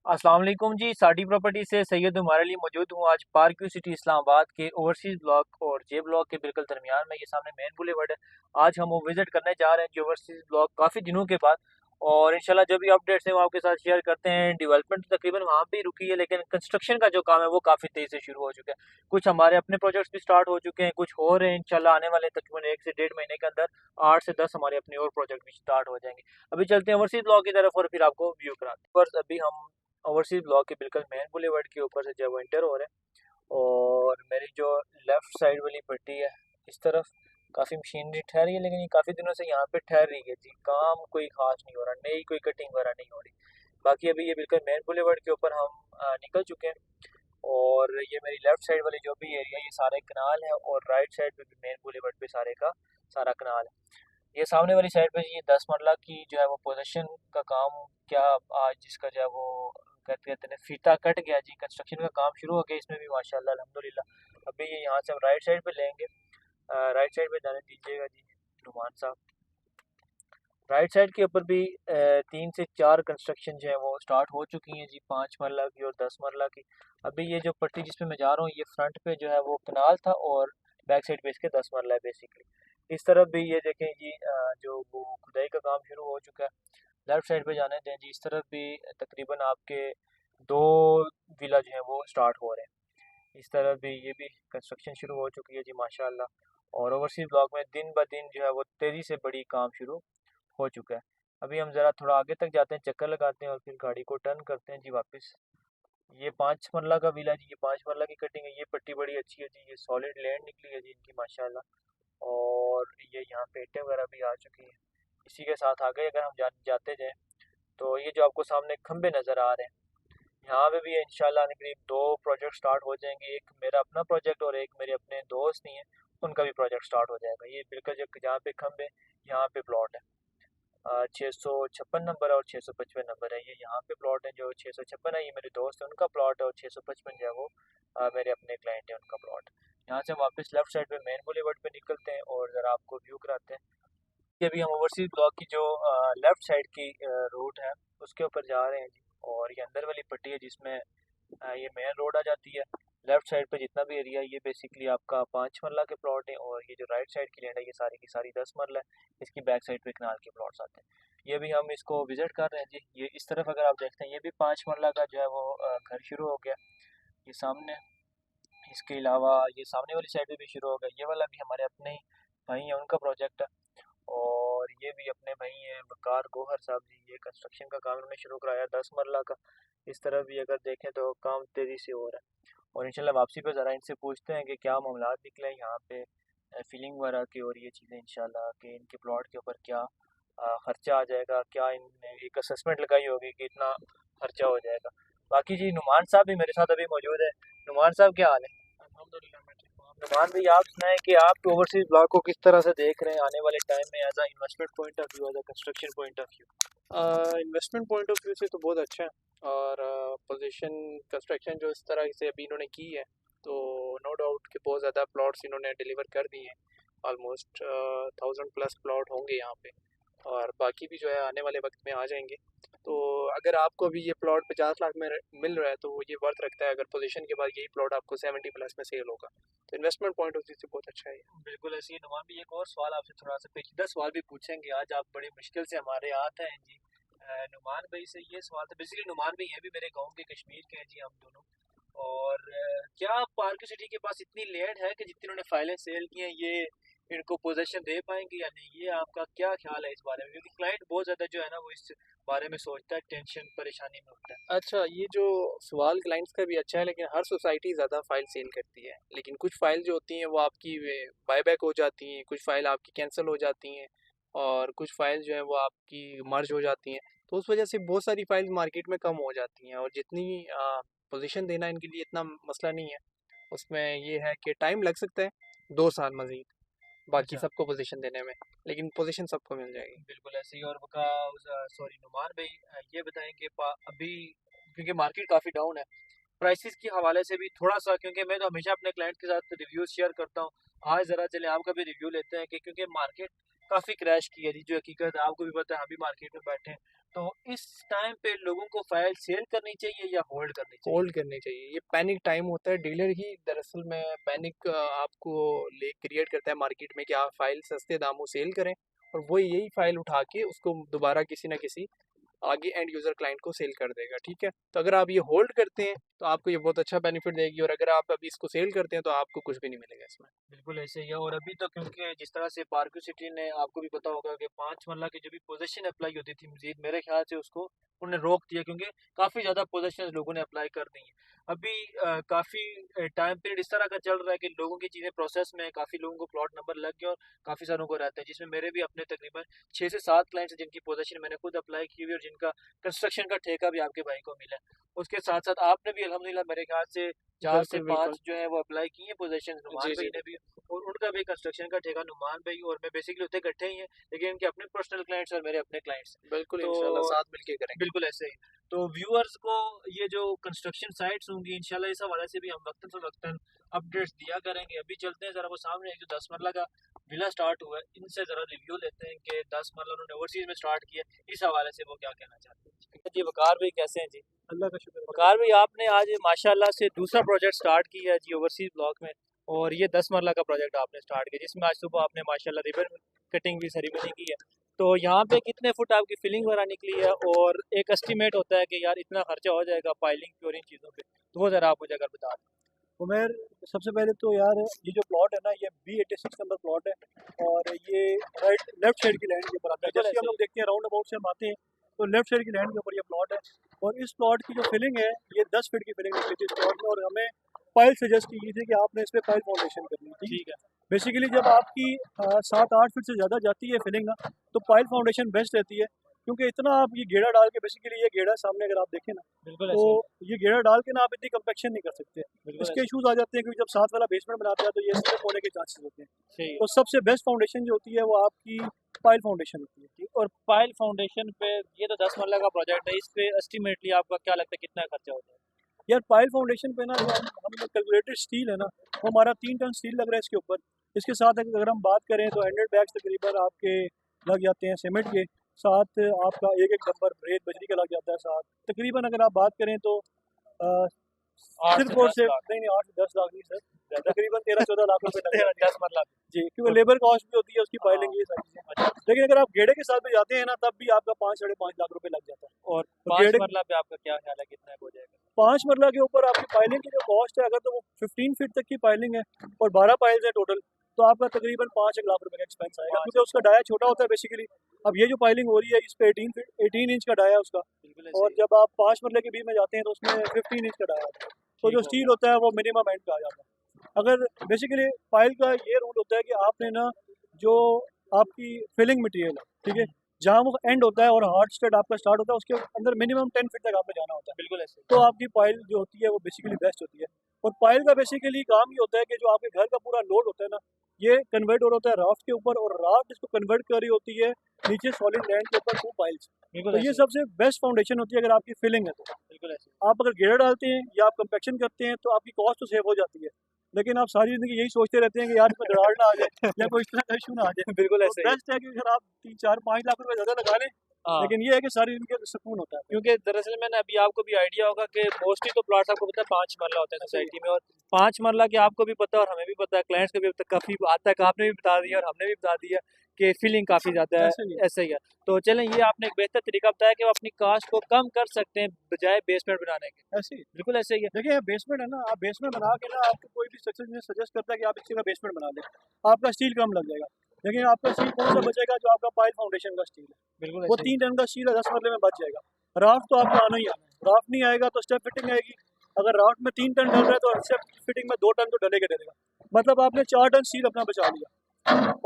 अस्सलाम वालेकुम जी। साडी प्रॉपर्टी से सैयद हमारे लिए मौजूद हूँ। आज पार्क व्यू सिटी इस्लामाबाद के ओवरसीज ब्लॉक और जे ब्लॉक के बिल्कुल दरमियान में, ये सामने मेन बुलेवर्ड है। आज हम वो विजिट करने जा रहे हैं जी ओवरसीज ब्लॉक काफ़ी दिनों के बाद। और इंशाल्लाह जो भी अपडेट्स हैं वो आपके साथ शेयर करते हैं। डेवलपमेंट तकरीबन वहाँ भी रुकी है, लेकिन कंस्ट्रक्शन का जो काम है वो काफ़ी तेज़ी से शुरू हो चुका है। कुछ हमारे अपने प्रोजेक्ट्स भी स्टार्ट हो चुके हैं, कुछ हो रहे हैं। इंशाल्लाह आने वाले तकरीबन 1 से 1.5 महीने के अंदर 8 से 10 हमारे अपने और प्रोजेक्ट भी स्टार्ट हो जाएंगे। अभी चलते हैं ओवरसीज ब्लॉक की तरफ और फिर आपको व्यू कराते हैं। बस अभी हम ओवरसीज ब्लॉक के बिल्कुल मेन बुलेवर्ड के ऊपर से जब वो एंटर हो रहे हैं, और मेरी जो लेफ्ट साइड वाली पट्टी है इस तरफ काफ़ी मशीनरी ठहरी है, लेकिन ये काफ़ी दिनों से यहाँ पे ठहर रही है जी। काम कोई खास नहीं हो रहा, नई कोई कटिंग वगैरह नहीं हो रही। बाकी अभी ये बिल्कुल मेन बुलेवर्ड के ऊपर हम निकल चुके हैं। और ये मेरी लेफ्ट साइड वाली जो भी एरिया, ये सारे कनाल है, और राइट साइड पे भी मेन बुलेवर्ड पे सारे का सारा कनाल है। ये सामने वाली साइड पे ये 10 मरला की जो है वो पोजीशन का काम, क्या आज जिसका जो है वो कहते कहते हैं फीता कट गया जी। कंस्ट्रक्शन का काम शुरू हो गया इसमें भी माशाल्लाह अल्हम्दुलिल्लाह। अभी ये यहाँ से हम राइट साइड पे लेंगे। राइट साइड पे जाने दीजिएगा जी नुमान साहब। राइट साइड के ऊपर भी 3 से 4 कंस्ट्रक्शन जो है वो स्टार्ट हो चुकी हैं जी, 5 मरला की और 10 मरला की। अभी ये जो पट्टी जिसपे मैं जा रहा हूँ, ये फ्रंट पे जो है वो कनाल था, और बैक साइड पे इसके 10 मरला है बेसिकली। इस तरफ भी ये देखें जी, जो वो खुदाई का काम शुरू हो चुका है। लेफ्ट साइड पे जाने दें जी, इस तरफ भी तकरीबन आपके 2 विला जो है वो स्टार्ट हो रहे हैं। इस तरफ भी ये भी कंस्ट्रक्शन शुरू हो चुकी है जी माशाल्लाह। और ओवरसीज ब्लॉक में दिन ब दिन जो है वो तेज़ी से बड़ी काम शुरू हो चुका है। अभी हम ज़रा थोड़ा आगे तक जाते हैं, चक्कर लगाते हैं, और फिर गाड़ी को टर्न करते हैं जी वापस। ये 5 मरला का विला जी, ये 5 मरला की कटिंग है। ये पट्टी बड़ी अच्छी है जी, ये सॉलिड लैंड निकली है जी इनकी माशाल्लाह। और ये यहाँ पे ईंटें वगैरह भी आ चुकी हैं। इसी के साथ आगे अगर हम जाते जाएँ, तो ये जो आपको सामने खंबे नज़र आ रहे हैं, यहाँ पे भी इंशाल्लाह करीब 2 प्रोजेक्ट स्टार्ट हो जाएंगे। एक मेरा अपना प्रोजेक्ट और एक मेरे अपने दोस्त नहीं है, उनका भी प्रोजेक्ट स्टार्ट हो जाएगा। ये बिल्कुल जो जहाँ पे खंबे, यहाँ पे प्लॉट है। 656 नंबर है और 655 नंबर है, ये यहाँ पे प्लॉट है। जो 656 है ये मेरे दोस्त है उनका प्लॉट है, और 655 जो है वो मेरे अपने क्लाइंट है उनका प्लॉट। यहाँ से हम वापस लेफ्ट साइड पे मेन बुलेवर्ड पे निकलते हैं और ज़रा आपको व्यू कराते हैं। ये अभी हम ओवरसीज ब्लॉक की जो लेफ्ट साइड की रूट है उसके ऊपर जा रहे हैं जी। और ये अंदर वाली पट्टी है जिसमें ये मेन रोड आ जाती है। लेफ्ट साइड पे जितना भी एरिया है ये बेसिकली आपका 5 मरला के प्लॉट है, और ये जो राइट साइड की लैंड है ये सारी की सारी 10 मरला है। इसकी बैक साइड पे कनाल के प्लॉट्स आते हैं। ये भी हम इसको विजिट कर रहे हैं जी। ये इस तरफ अगर आप देखते हैं, ये भी 5 मरला का जो है वो घर शुरू हो गया ये सामने। इसके अलावा ये सामने वाली साइड पे भी शुरू हो गया। ये वाला भी हमारे अपने ही भाई हैं उनका प्रोजेक्ट है। और ये भी अपने भाई हैं वकार गोहर साहब जी, ये कंस्ट्रक्शन का काम उन्होंने शुरू कराया 10 मरला का। इस तरफ भी अगर देखें तो काम तेज़ी से हो रहा है। और इंशाल्लाह वापसी पे ज़रा इनसे पूछते हैं कि क्या मामलात निकले हैं यहाँ पे फीलिंग वगैरह की, और ये चीज़ें इंशाल्लाह कि इनके प्लॉट के ऊपर क्या खर्चा आ जाएगा, क्या इनने एक असेसमेंट लगाई होगी कि इतना खर्चा हो जाएगा। बाकी जी नुमान साहब भी मेरे साथ अभी मौजूद है। नुमान साहब क्या हाल है? अल्हम्दुलिल्लाह मैं ठीक हूँ। आप नुमान बताइए। भाई आप सुनाएं कि आप ओवरसीज ब्लॉक को किस तरह से देख रहे हैं आने वाले टाइम में, as a investment point of view, as a construction point of view. Investment point of view से तो बहुत अच्छा है, और पोजीशन कंस्ट्रक्शन जो इस तरह से अभी इन्होंने की है, तो नो डाउट कि बहुत ज़्यादा प्लॉट्स इन्होंने डिलीवर कर दिए हैं। ऑलमोस्ट 1000+ प्लॉट होंगे यहाँ पे, और बाकी भी जो है आने वाले वक्त में आ जाएंगे। तो अगर आपको भी ये प्लॉट 50 लाख में मिल रहा है तो ये वर्थ रखता है, अगर पोजीशन के बाद यही प्लॉट आपको 70+ में सेल होगा, तो इन्वेस्टमेंट पॉइंट ऑफ व्यू से बहुत अच्छा है। बिल्कुल ऐसी है नुमान भी। एक और सवाल आपसे, थोड़ा सा पेचीदा सवाल भी पूछेंगे आज, आप बड़ी मुश्किल से हमारे आते हैं जी। नुमान भाई से ये सवाल था, बेसिकली नुमान भाई है भी मेरे गांव के, कश्मीर के हैं जी हम दोनों। और क्या पार्क सिटी के पास इतनी लैंड है कि जितनी उन्होंने फाइलें सेल की हैं, ये इनको पोजीशन दे पाएंगे या नहीं? ये आपका क्या ख्याल है इस बारे में? क्योंकि क्लाइंट बहुत ज़्यादा जो है ना वो इस बारे में सोचता है, टेंशन परेशानी में होता है। अच्छा, ये जो सवाल क्लाइंट्स का भी अच्छा है, लेकिन हर सोसाइटी ज़्यादा फ़ाइल सेल करती है, लेकिन कुछ फ़ाइल जो होती हैं वो आपकी बायबैक हो जाती हैं, कुछ फ़ाइल आपकी कैंसिल हो जाती हैं, और कुछ फ़ाइल जो हैं वो आपकी मर्ज हो जाती हैं। तो उस वजह से बहुत सारी फ़ाइल मार्केट में कम हो जाती हैं, और जितनी पोजीशन देना इनके लिए इतना मसला नहीं है। उसमें ये है कि टाइम लग सकता है 2 साल मज़ीद बाकी अच्छा। सबको पोजीशन देने में, लेकिन पोजीशन सबको मिल जाएगी। बिल्कुल ऐसे ही। और बका सॉरी नुमान भाई, ये बताएं कि अभी क्योंकि मार्केट काफ़ी डाउन है, प्राइसेस के हवाले से भी थोड़ा सा, क्योंकि मैं तो हमेशा अपने क्लाइंट के साथ रिव्यूज शेयर करता हूँ। आज ज़रा चले आपका भी रिव्यू लेते हैं कि क्योंकि मार्केट काफ़ी क्रैश की है जी, जो हकीकत है आपको भी पता है, हम भी मार्केट में बैठे हैं। तो इस टाइम पे लोगों को फाइल सेल करनी चाहिए या होल्ड करनी चाहिए? होल्ड करनी चाहिए। ये पैनिक टाइम होता है, डीलर ही दरअसल में पैनिक आपको ले क्रिएट करता है मार्केट में कि आप फाइल सस्ते दामों सेल करें, और वो यही फाइल उठा के उसको दोबारा किसी ना किसी आगे एंड यूज़र क्लाइंट को सेल कर देगा। ठीक है, तो अगर आप ये होल्ड करते हैं तो आपको ये बहुत अच्छा बेनिफिट देगी, और अगर आप अभी इसको सेल करते हैं तो आपको कुछ भी नहीं मिलेगा इसमें। बिल्कुल ऐसे ही है। और अभी तो क्योंकि जिस तरह से पार्क सिटी ने, आपको भी पता होगा कि 5 मरला की जो भी पोजीशन अप्लाई होती थी मजीद, मेरे ख्याल से उसको उन्होंने रोक दिया क्योंकि काफ़ी ज़्यादा पोजीशन लोगों ने अप्लाई कर दी हैं। अभी काफ़ी टाइम पीरियड इस तरह का चल रहा है कि लोगों की चीज़ें प्रोसेस में, काफ़ी लोगों को प्लॉट नंबर लग गए और काफ़ी सारों को रहते हैं, जिसमें मेरे भी अपने तकरीबन 6 से 7 क्लाइंट्स हैं जिनकी पोजीशन मैंने खुद अप्लाई की हुई और जिनका कंस्ट्रक्शन का ठेका भी आपके भाई को मिला है। उसके साथ साथ आपने भी अल्हम्दुलिल्लाह मेरे ख्याल से 4 से बिल्कुल 5 बिल्कुल। जो है वो अप्लाई की हैं पोजीशन, नुमान जी भाई जी। ने भी, और उनका भी कंस्ट्रक्शन का ठेका नुमान भाई और मैं बेसिकली होते इकट्ठे ही हैं, लेकिन इनके अपने पर्सनल क्लाइंट्स और मेरे अपने क्लाइंट्स हैं। बिल्कुल तो इंशाल्लाह साथ मिलके करेंगे। बिल्कुल ऐसे ही। तो व्यूअर्स को ये जो कंस्ट्रक्शन साइट्स होंगी इंशाल्लाह इस हवाले से भी हम वक्तन फ़वक्तन अपडेट्स दिया करेंगे। अभी चलते हैं ज़रा वो सामने एक जो 10 मरला का विला स्टार्ट हुआ है, इनसे ज़रा रिव्यू लेते हैं कि 10 मरला उन्होंने ओवरसीज़ में स्टार्ट किया, इस हवाले से वो क्या कहना चाहते हैं। जी वकार भाई कैसे हैं जी? अल्लाह का शुक्र है। वकार भाई आपने आज माशाल्लाह से दूसरा प्रोजेक्ट स्टार्ट किया है जी ओवरसीज़ ब्लॉक में, और ये 10 मरला का प्रोजेक्ट आपने स्टार्ट किया जिसमें आज सुबह आपने माशाल्लाह रिबन कटिंग भी सेरेमनी की है। तो यहाँ पे कितने फुट आपकी फिलिंग वगैरह निकली है, और एक एस्टिमेट होता है कि यार इतना खर्चा हो जाएगा पाइलिंग की और इन चीज़ों पे, तो वो ज़रा आप मुझे अगर बता दें। उमेर, सबसे पहले तो यार ये जो प्लॉट है ना, ये B86 नंबर प्लॉट है, और ये राइट लेफ्ट साइड की लैंड के ऊपर आता है। बिल्कुल जैसे ऐसे हम लोग देखते हैं राउंड अबाउट से हम आते हैं तो लेफ्ट साइड की लैंड के ऊपर ये प्लॉट है, और इस प्लॉट की जो फिलिंग है ये 10 फीट की फिलिंग निकली थी इस प्लॉट में, और हमें पाइल सजेस्ट की गई थी कि आपने इस पर पाइल फाउंडेशन करनी है। ठीक ठीक है। है, बेसिकली जब आपकी 7-8 फीट से ज़्यादा जाती है फिलिंग ना, तो पाइल फाउंडेशन बेस्ट रहती है, क्योंकि इतना आप ये गेड़ा डाल के, बेसिकली ये गेड़ा सामने अगर आप देखें ना, बिल्कुल तो ऐसे ही। ये गेड़ा डाल के ना आप इतनी कंपेक्शन नहीं कर सकते। बिल्कुल इसके ऐसे इश्यूज आ जाते हैं, क्योंकि जब साथ वाला बेसमेंट बनाते हैं तो ये स्लिप होने के चांसेस होते हैं। सही है। तो सबसे बेस्ट फाउंडेशन जो होती है वो आपकी पाइल फाउंडेशन होती है। ठीक, और पाइल फाउंडेशन पे ये तो 10 मरला का प्रोजेक्ट है, इस पे एस्टिमेटली आपका क्या लगता है कितना खर्चा होता है? यार पाइल फाउंडेशन पे ना, जो हम कैलकुलेटेड स्टील है ना, वो हमारा 3 टन स्टील लग रहा है इसके ऊपर। इसके साथ अगर हम बात करें तो 100 बैग्स तकरीबन आपके लग जाते हैं सीमेंट के साथ, आपका एक एक डंपर रेत बजरी का लग जाता है साथ। तकरीबन अगर आप बात करें तो अ, 8 सिर्फ से और 10 सिर्फ लाख नहीं नहीं 8 से 10 लाख नहीं सर, ज़्यादा? तकरीबन 13-14 लाख रुपए लग जाते हैं 10 मरला जी, क्योंकि लेबर कॉस्ट भी होती है उसकी, हाँ। फाइलिंग ये सारी चीज़ें। अच्छा, लेकिन अगर आप गेड़े के साथ भी जाते हैं ना, तब भी आपका 5-5.5 लाख रुपए लग जाता है। और तो 5 गेड़े मरला पे आपका क्या ख्याल है कितना हो जाएगा? 5 मरला के ऊपर आपकी पाइलिंग की जो कॉस्ट है, अगर तो वो 15 फीट तक की पाइलिंग है और 12 पाइल्स है टोटल, तो आपका तकरीबन 5 लाख रुपए का एक्सपेंस आएगा, 5 क्योंकि उसका डाया छोटा होता है बेसिकली। अब ये जो पाइलिंग हो रही है इस पे 18 इंच का डाया है उसका, बिल्कुल ऐसे और ही। जब आप 5 मरले के बीच में जाते हैं तो उसमें 15 इंच का डाया होता है। तो ठीक जो हो स्टील गया। होता है वो मिनिमम एंड का आ जाता है। अगर बेसिकली पाइल का ये रूल होता है कि आपने ना, जो आपकी फिलिंग मटेरियल है, ठीक है, जहाँ वो एंड होता है और हार्ड स्टड आपका स्टार्ट होता है, उसके अंदर मिनिमम 10 फीट तक आपने जाना होता है। बिल्कुल ऐसे ही। तो आपकी पाइल जो होती है वो बेसिकली बेस्ट होती है। और पाइल का बेसिकली काम ये होता है कि जो आपके घर का पूरा लोड होता है ना, ये कन्वर्ट हो रहा होता है राफ्ट के ऊपर, और राफ्ट इसको कन्वर्ट कर रही होती है नीचे सॉलिड लैंड के ऊपर 2 पाइल्स। बिल्कुल तो ऐसे ये ही। सबसे बेस्ट फाउंडेशन होती है अगर आपकी फिलिंग है तो। बिल्कुल ऐसे ही। आप अगर घेरा डालते हैं या आप कंपेक्शन करते हैं तो आपकी कॉस्ट तो सेव हो जाती है, लेकिन आप सारी ज़िंदगी यही सोचते रहते हैं कि यार इसमें दरार ना आ जाए या कोई इस तरह का इशू ना आ जाए। बिल्कुल तो ऐसे ही। बेस्ट है कि अगर आप 3-4-5 लाख रुपए ज़्यादा लगा लें, हाँ, लेकिन ये है कि सारी ज़िंदगी का सुकून होता है। क्योंकि दरअसल में ना अभी आपको भी आइडिया होगा कि मोस्टली तो प्लॉट्स आपको पता है 5 मरला होता है ऐसे ही सोसाइटी में, और 5 मरला के आपको भी पता है और हमें भी पता है, क्लाइंट्स को भी अब तक काफ़ी आज तक आपने भी बता दिया और हमने भी बता दिया कि फीलिंग काफ़ी ज़्यादा है। ऐसे ही है। ऐसा ही है। तो चलें, ये आपने एक बेहतर तरीका बताया कि वो अपनी कास्ट को कम कर सकते हैं बजाय बेसमेंट बनाने के। ऐसे ही। बिल्कुल ऐसे ही है। देखिए बेसमेंट है ना, आप बेसमेंट बना के ना, आपको कोई भी सक्सेस सजेस्ट करता है कि आप इसी का बेसमेंट बना लें, आपका स्टील कम लग जाएगा, लेकिन आपका स्टील कौन सा बचेगा? जो आपका पाइल फाउंडेशन का स्टील है, बिल्कुल वो ऐसे ही। 3 टन का स्टील है, 10 मरले में बच जाएगा। राफ्ट तो आपका आना ही आना है, राफ्ट नहीं आएगा तो स्टेप फिटिंग आएगी। अगर राफ्ट में 3 टन डल रहा है तो स्टेप फिटिंग में 2 टन तो डलेगा डलेगा, मतलब आपने 4 टन स्टील अपना बचा लिया,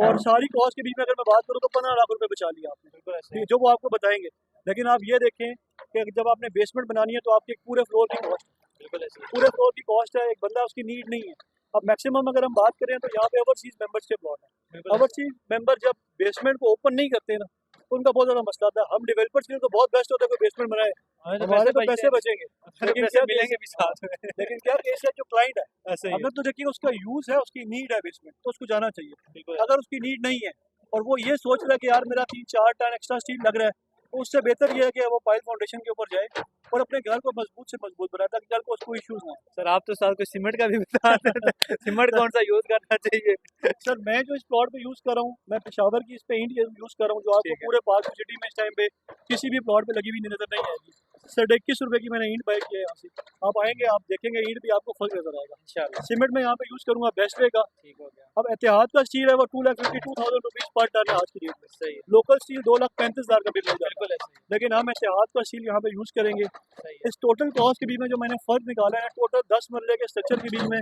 और सारी कॉस्ट के बीच में अगर मैं बात करूँ तो 15 लाख रुपए बचा लिया आपने, बिल्कुल ऐसे ही। ठीक है, जो वो आपको बताएंगे। लेकिन आप ये देखें कि जब आपने बेसमेंट बनानी है तो आपके पूरे फ्लोर की कॉस्ट, बिल्कुल ऐसे ही। पूरे फ्लोर की कॉस्ट है, एक बंदा उसकी नीड नहीं है। अब मैक्सिमम अगर हम बात करें तो यहाँ पे ओवरसीज मेंबर्स के प्लॉट है। बिल्कुल ऐसे ओवरसीज मेंबर जब बेसमेंट को ओपन नहीं करते ना, तो उनका बहुत ज़्यादा मसला आता है। हम डेवलपर्स के लिए तो बहुत बेस्ट होता है कोई बेसमेंट बनाए, ही। हमें तो हमारे तो बचते पैसे हैं, बचेंगे, हमें लेकिन पैसे क्या मिलेंगे भी साथ में। लेकिन क्या केस है, जो क्लाइंट है, ऐसे ही है। अगर तो देखिए उसका यूज़ है, उसकी नीड है बेसमेंट, तो उसको जाना चाहिए। बिल्कुल अगर उसकी नीड नहीं है और वो ये सोच रहा है कि यार मेरा 3-4 टन एक्स्ट्रा स्टील लग रहा है, तो उससे बेहतर ये है कि वो पाइल फाउंडेशन के ऊपर जाए और अपने घर को मजबूत से मजबूत बनाए ताकि कल को उसको इश्यूज ना हो। सर आप तो साथ को सीमेंट का भी बता रहे थे, सीमेंट कौन सा यूज करना चाहिए? सर मैं जो इस प्लॉट पे यूज़ कर रहा हूँ, मैं पेशावर की इस पे ईंट यूज़ कर रहा हूँ, जो आपको ठीक है। पूरे पार्क सिटी में इस टाइम पे किसी भी प्लॉट पे लगी हुई नजर नहीं आएगी। 21.5 की मैंने ईंट बाय की है यहाँ से। आप आएंगे, आप देखेंगे ईंट भी आपको फर्क नजर आएगा। इंशाल्लाह। सीमेंट में यहाँ पे यूज़ करूँगा बेस्ट रहेगा। ठीक हो गया। अब एतिहाद का स्टील है वो 2,52,000 रुपीज़ पर टन है आज की डेट में। सही है। लोकल स्टील 2,35,000 का बिल हो जाएगा, बिल्कुल ऐसे ही। लेकिन हम एतिहाद का स्टील यहाँ पे यूज़ करेंगे। सही है। इस टोटल कॉस्ट के बीच में जो मैंने फ़र्क निकाला है, टोटल 10 मरले के स्ट्रक्चर के बीच में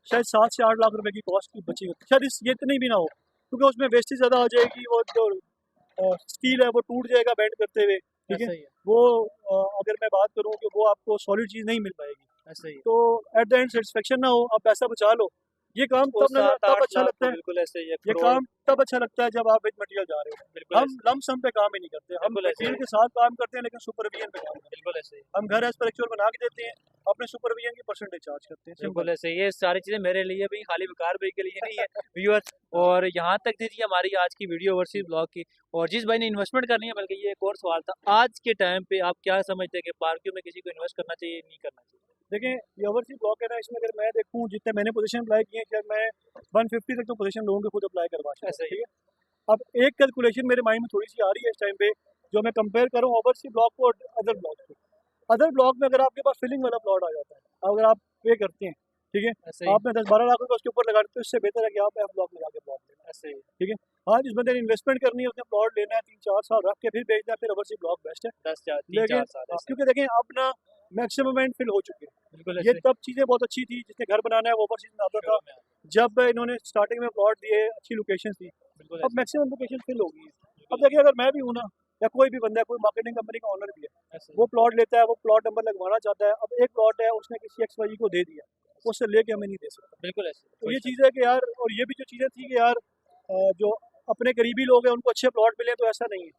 शायद 7 से 8 लाख रुपए की कॉस्ट की बची होती, शायद ये इतनी भी ना हो, क्योंकि उसमें वेस्टेज ज़्यादा आ जाएगी। वो जो स्टील है वो टूट जाएगा बेंड करते हुए, ठीक है। ऐसा ही है। वो अगर मैं बात करूँ कि वो आपको सॉलिड चीज़ नहीं मिल पाएगी, ऐसा ही है। तो एट द एंड सेटिस्फेक्शन ना हो, आप पैसा बचा लो। ये काम वो तब अच्छा लगता है, बिल्कुल ऐसे ही है। ये काम तब अच्छा लगता है जब आप विद मटेरियल जा रहे हो। बिल्कुल हम लम सम पे काम ही नहीं करते, हम बिल्कुल ऐसे मटेरियल ही। के साथ काम करते हैं लेकिन सुपरविजन पे काम करते हैं। बिल्कुल ऐसे ही। हम घर एज पर एक्चुअल बना के देते हैं, अपने सुपरविजन की परसेंटेज चार्ज करते हैं। बिल्कुल ऐसे ही। ये सारी चीजें मेरे लिए भी, खाली विकार भाई के लिए नहीं है व्यूअर्स। और यहाँ तक थी हमारी आज की वीडियो ओवरसीज ब्लॉग की। और जिस भाई ने इन्वेस्टमेंट करनी है, बल्कि ये एक और सवाल था, आज के टाइम पे आप क्या समझते हैं कि पार्किंग में किसी को इन्वेस्ट करना चाहिए, नहीं करना चाहिए? देखिए ये ओवरसीज ब्लॉक है ना, इसमें अगर मैं देखूँ जितने मैंने पोजीशन अप्लाई किए हैं, शायद मैं 150 तक तो पोजीशन लोगों के खुद अप्लाई करवा चुका हूं, ऐसे ही। ठीक है। अब एक कैलकुलेशन मेरे माइंड में थोड़ी सी आ रही है इस टाइम पे, जो मैं कंपेयर करूँ ओवरसीज ब्लॉक को अदर ब्लॉक को। अदर ब्लॉक में अगर आपके पास फिलिंग वाला प्लॉट आ जाता है, अगर आप पे करते हैं, ठीक है, ऐसे ही। आपने 10-12 लाख रुपए उसके ऊपर लगा देते, इससे बेहतर है कि आप एफ ब्लॉक में जाके प्लॉट लेना। ऐसे ही। ठीक है। हाँ, जिस बंदे ने इन्वेस्टमेंट करनी है, उसने प्लॉट लेना है 3-4 साल रख के फिर बेचना है, फिर ओवरसीज ब्लॉक बेस्ट है। 3-4 लेकिन साल ऐसे। क्योंकि देखें अब ना मैक्सिमम एंड फिल हो चुके हैं। बिल्कुल ये ऐसे। तब चीज़ें बहुत अच्छी थी, जिसने घर बनाना है वो ओवरसीज में आता था, शुरू में आता। जब इन्होंने स्टार्टिंग में प्लॉट दिए, अच्छी लोकेशन थी। बिल्कुल अब ऐसे। मैक्सिमम लोकेशन फिल हो गई है। अब देखिए, अगर मैं भी हूँ ना, या कोई भी बंदा है, कोई मार्केटिंग कंपनी का ऑनर भी है, ऐसे ही। वो प्लॉट लेता है, वो प्लॉट नंबर लगवाना चाहता है। अब एक प्लॉट है, उसने किसी XYZ को दे दिया, उससे लेके हमें नहीं दे सकता। बिल्कुल ऐसे। तो ये चीज़ है कि यार, और ये भी जो चीज़ें थी कि यार जो अपने करीबी लोग हैं उनको अच्छे प्लॉट मिले, तो ऐसा नहीं है।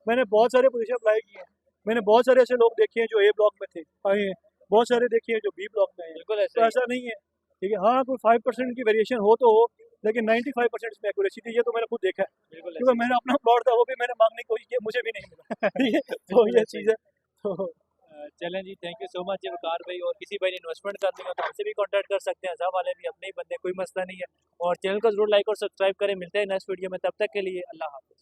मैंने बहुत सारे पोजीशन अप्लाई किए हैं, मैंने बहुत सारे ऐसे लोग देखे हैं जो A ब्लॉक में थे, आए हैं, बहुत सारे देखे हैं जो B ब्लॉक में हैं। बिल्कुल तो ऐसे। ऐसा नहीं है, ठीक है। हाँ, कोई 5% की वेरिएशन हो तो हो, लेकिन 95% इसमें एक्यूरेसी थी, ये तो मैंने खुद देखा है, बिल्कुल क्योंकि ऐसे। मैंने अपना प्लॉट था, वो भी मैंने मांगने की कोशिश की, मुझे भी नहीं मिला। ठीक है, तो बिल्कुल ये ऐसे ही। चीज़ है। तो चलें जी, थैंक यू सो मच जी वकार भाई। और किसी भाई ने इन्वेस्टमेंट करनी हो तो हमसे भी कांटेक्ट कर सकते हैं, सब वाले भी अपने ही बंदे, कोई मसला नहीं है। और चैनल को जरूर लाइक और सब्सक्राइब करें। मिलते हैं नेक्स्ट वीडियो में, तब तक के लिए अल्लाह हाफिज़।